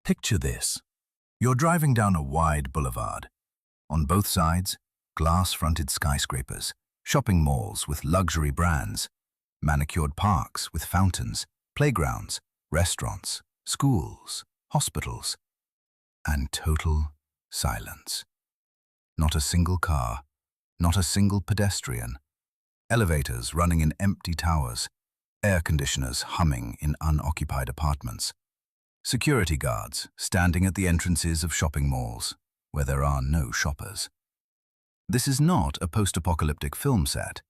Picture this. You're driving down a wide boulevard. On both sides, glass-fronted skyscrapers, shopping malls with luxury brands, manicured parks with fountains, playgrounds, restaurants, schools, hospitals, and total silence. Not a single car, not a single pedestrian. Elevators running in empty towers, air conditioners humming in unoccupied apartments. Security guards standing at the entrances of shopping malls where there are no shoppers. This is not a post-apocalyptic film set.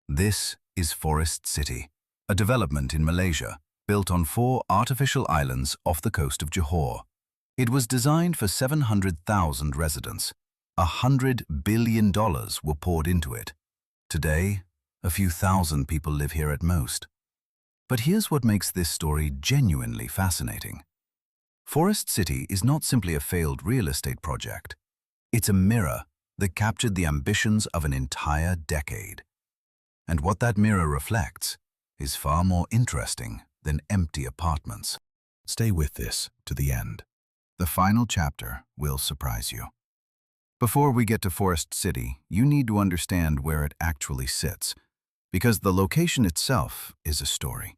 This is Forest City, a development in Malaysia built on 4 artificial islands off the coast of Johor. It was designed for 700,000 residents. $100 billion were poured into it. Today, a few thousand people live here at most. But here's what makes this story genuinely fascinating. Forest City is not simply a failed real estate project. It's a mirror that captured the ambitions of an entire decade. And what that mirror reflects is far more interesting than empty apartments. Stay with this to the end. The final chapter will surprise you. Before we get to Forest City, you need to understand where it actually sits, because the location itself is a story.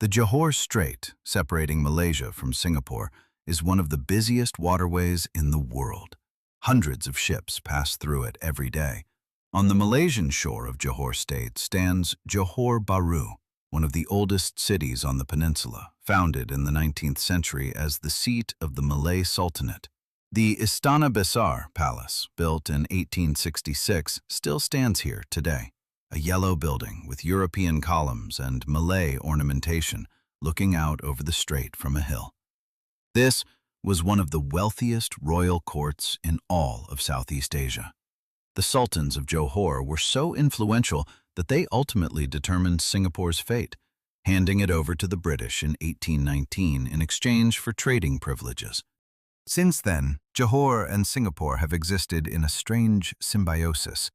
The Johor Strait, separating Malaysia from Singapore, is one of the busiest waterways in the world. Hundreds of ships pass through it every day. On the Malaysian shore of Johor State stands Johor Bahru, one of the oldest cities on the peninsula, founded in the 19th century as the seat of the Malay Sultanate. The Istana Besar Palace, built in 1866, still stands here today. A yellow building with European columns and Malay ornamentation looking out over the strait from a hill. This was one of the wealthiest royal courts in all of Southeast Asia. The sultans of Johor were so influential that they ultimately determined Singapore's fate, handing it over to the British in 1819 in exchange for trading privileges. Since then, Johor and Singapore have existed in a strange symbiosis.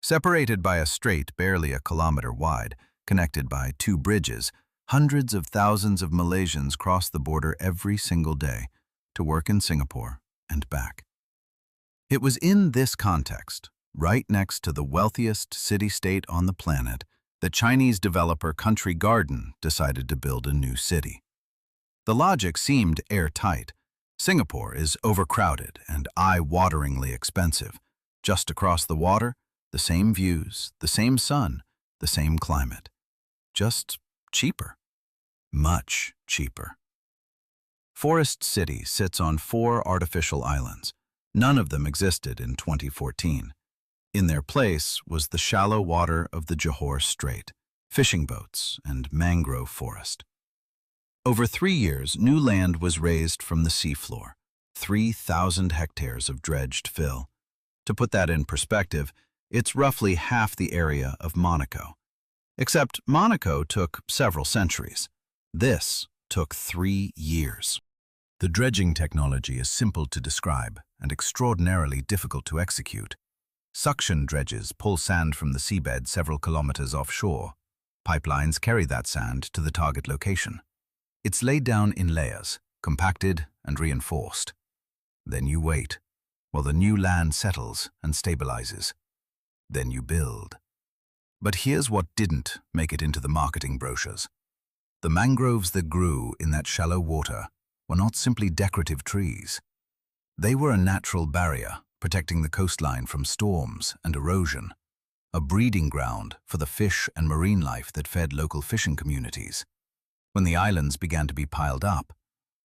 Separated by a strait barely a kilometer wide, connected by 2 bridges, hundreds of thousands of Malaysians cross the border every single day to work in Singapore and back. It was in this context, right next to the wealthiest city-state on the planet, that Chinese developer Country Garden decided to build a new city. The logic seemed airtight. Singapore is overcrowded and eye-wateringly expensive. Just across the water, the same views, the same sun, the same climate. Just cheaper. Much cheaper. Forest City sits on 4 artificial islands. None of them existed in 2014. In their place was the shallow water of the Johor Strait, fishing boats, and mangrove forest. Over 3 years, new land was raised from the seafloor, 3,000 hectares of dredged fill. To put that in perspective, it's roughly half the area of Monaco. Except Monaco took several centuries. This took 3 years. The dredging technology is simple to describe and extraordinarily difficult to execute. Suction dredges pull sand from the seabed several kilometers offshore. Pipelines carry that sand to the target location. It's laid down in layers, compacted and reinforced. Then you wait, while the new land settles and stabilizes. Then you build. But here's what didn't make it into the marketing brochures. The mangroves that grew in that shallow water were not simply decorative trees. They were a natural barrier protecting the coastline from storms and erosion, a breeding ground for the fish and marine life that fed local fishing communities. When the islands began to be piled up,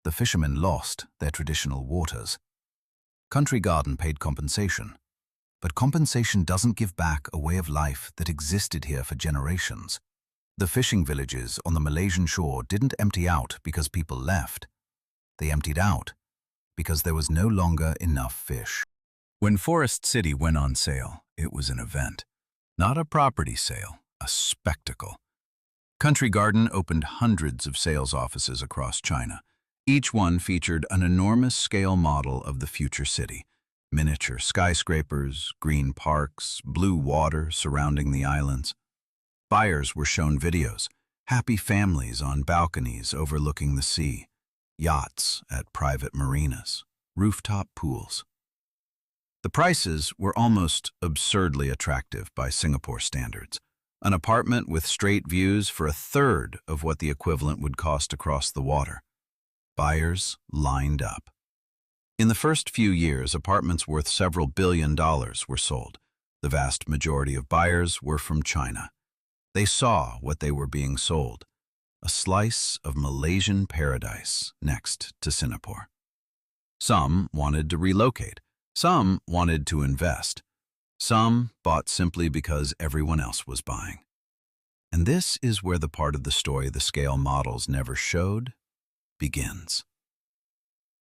the fishermen lost their traditional waters. Country Garden paid compensation. But compensation doesn't give back a way of life that existed here for generations. The fishing villages on the Malaysian shore didn't empty out because people left. They emptied out because there was no longer enough fish. When Forest City went on sale, it was an event. Not a property sale, a spectacle. Country Garden opened hundreds of sales offices across China. Each one featured an enormous scale model of the future city. Miniature skyscrapers, green parks, blue water surrounding the islands. Buyers were shown videos, happy families on balconies overlooking the sea. yachts at private marinas, rooftop pools. The prices were almost absurdly attractive by Singapore standards. An apartment with straight views for a third of what the equivalent would cost across the water. Buyers lined up. In the first few years, apartments worth several $billion were sold. The vast majority of buyers were from China. They saw what they were being sold: a slice of Malaysian paradise next to Singapore. Some wanted to relocate. Some wanted to invest. Some bought simply because everyone else was buying. And this is where the part of the story the scale models never showed begins.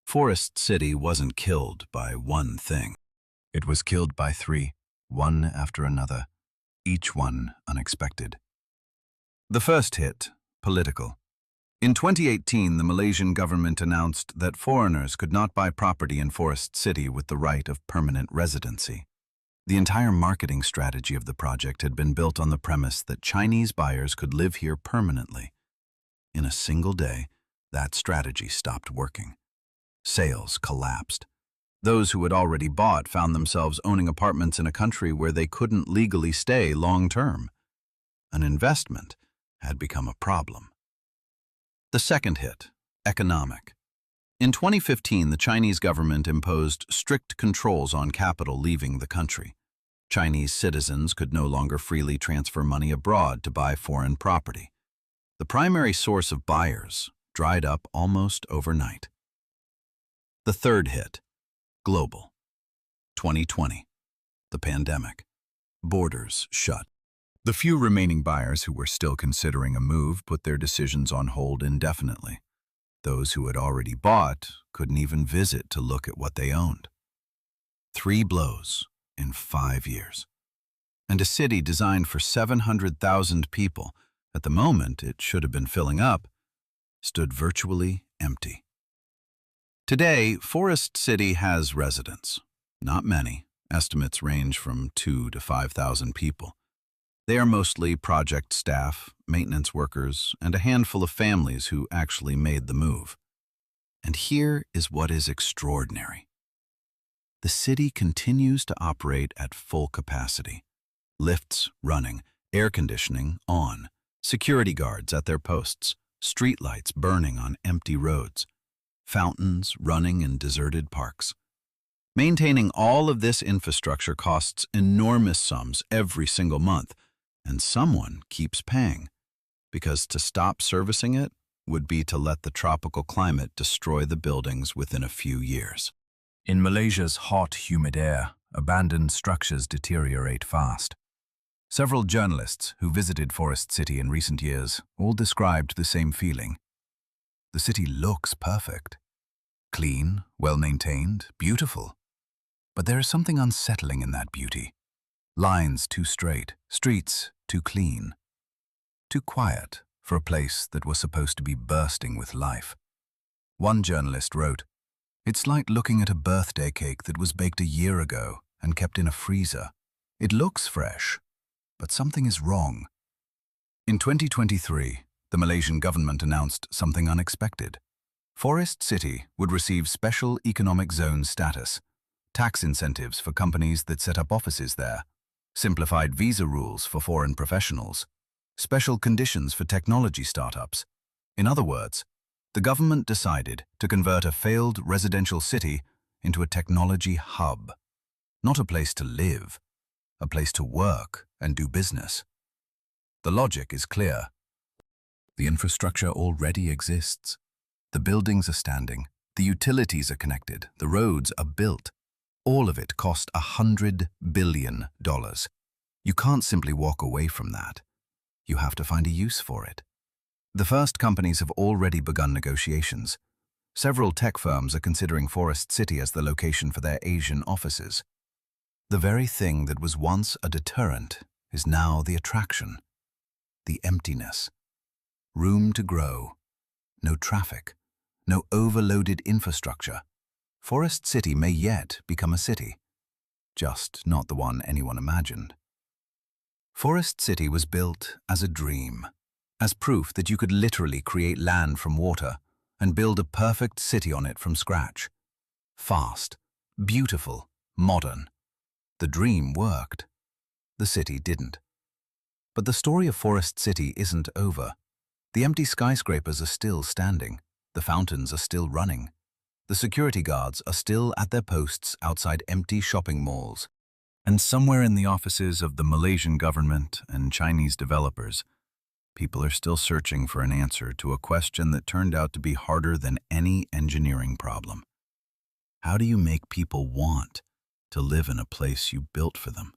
Forest City wasn't killed by one thing. It was killed by three, one after another, each one unexpected. The first hit, political. In 2018, the Malaysian government announced that foreigners could not buy property in Forest City with the right of permanent residency. The entire marketing strategy of the project had been built on the premise that Chinese buyers could live here permanently. In a single day, that strategy stopped working. Sales collapsed. Those who had already bought found themselves owning apartments in a country where they couldn't legally stay long-term. An investment had become a problem. The second hit, economic. In 2015, the Chinese government imposed strict controls on capital leaving the country. Chinese citizens could no longer freely transfer money abroad to buy foreign property. The primary source of buyers dried up almost overnight. The third hit, global. 2020, the pandemic. Borders shut. The few remaining buyers who were still considering a move put their decisions on hold indefinitely. Those who had already bought couldn't even visit to look at what they owned. 3 blows in 5 years. And a city designed for 700,000 people, at the moment it should have been filling up, stood virtually empty. Today, Forest City has residents. Not many. Estimates range from 2,000 to 5,000 people. They are mostly project staff, maintenance workers, and a handful of families who actually made the move. And here is what is extraordinary. The city continues to operate at full capacity. Lifts running, air conditioning on, security guards at their posts, streetlights burning on empty roads, fountains running in deserted parks. Maintaining all of this infrastructure costs enormous sums every single month, and someone keeps paying, because to stop servicing it would be to let the tropical climate destroy the buildings within a few years. In Malaysia's hot, humid air, abandoned structures deteriorate fast. Several journalists who visited Forest City in recent years all described the same feeling. The city looks perfect. Clean, well-maintained, beautiful. But there is something unsettling in that beauty. Lines too straight, streets too clean. Too quiet for a place that was supposed to be bursting with life. One journalist wrote, "It's like looking at a birthday cake that was baked a year ago and kept in a freezer. It looks fresh, but something is wrong." In 2023, the Malaysian government announced something unexpected. Forest City would receive special economic zone status, tax incentives for companies that set up offices there, simplified visa rules for foreign professionals, special conditions for technology startups. In other words, the government decided to convert a failed residential city into a technology hub. Not a place to live, a place to work and do business. The logic is clear. The infrastructure already exists. The buildings are standing, the utilities are connected, the roads are built. All of it cost $100 billion. You can't simply walk away from that. You have to find a use for it. The first companies have already begun negotiations. Several tech firms are considering Forest City as the location for their Asian offices. The very thing that was once a deterrent is now the attraction. The emptiness. Room to grow. No traffic. No overloaded infrastructure. Forest City may yet become a city. Just not the one anyone imagined. Forest City was built as a dream, as proof that you could literally create land from water, and build a perfect city on it from scratch. Fast, beautiful, modern. The dream worked. The city didn't. But the story of Forest City isn't over. The empty skyscrapers are still standing. The fountains are still running. The security guards are still at their posts outside empty shopping malls. And somewhere in the offices of the Malaysian government and Chinese developers, people are still searching for an answer to a question that turned out to be harder than any engineering problem. How do you make people want to live in a place you built for them?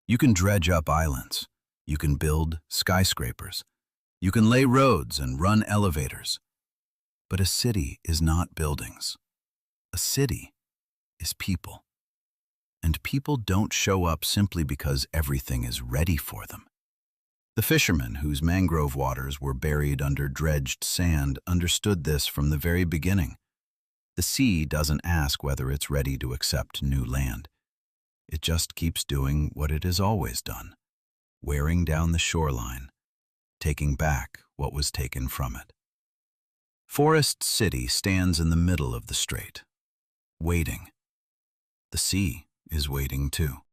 You can dredge up islands. You can build skyscrapers. You can lay roads and run elevators. But a city is not buildings. A city is people. And people don't show up simply because everything is ready for them. The fishermen whose mangrove waters were buried under dredged sand understood this from the very beginning. The sea doesn't ask whether it's ready to accept new land. It just keeps doing what it has always done, wearing down the shoreline, taking back what was taken from it. Forest City stands in the middle of the strait, waiting. The sea is waiting too.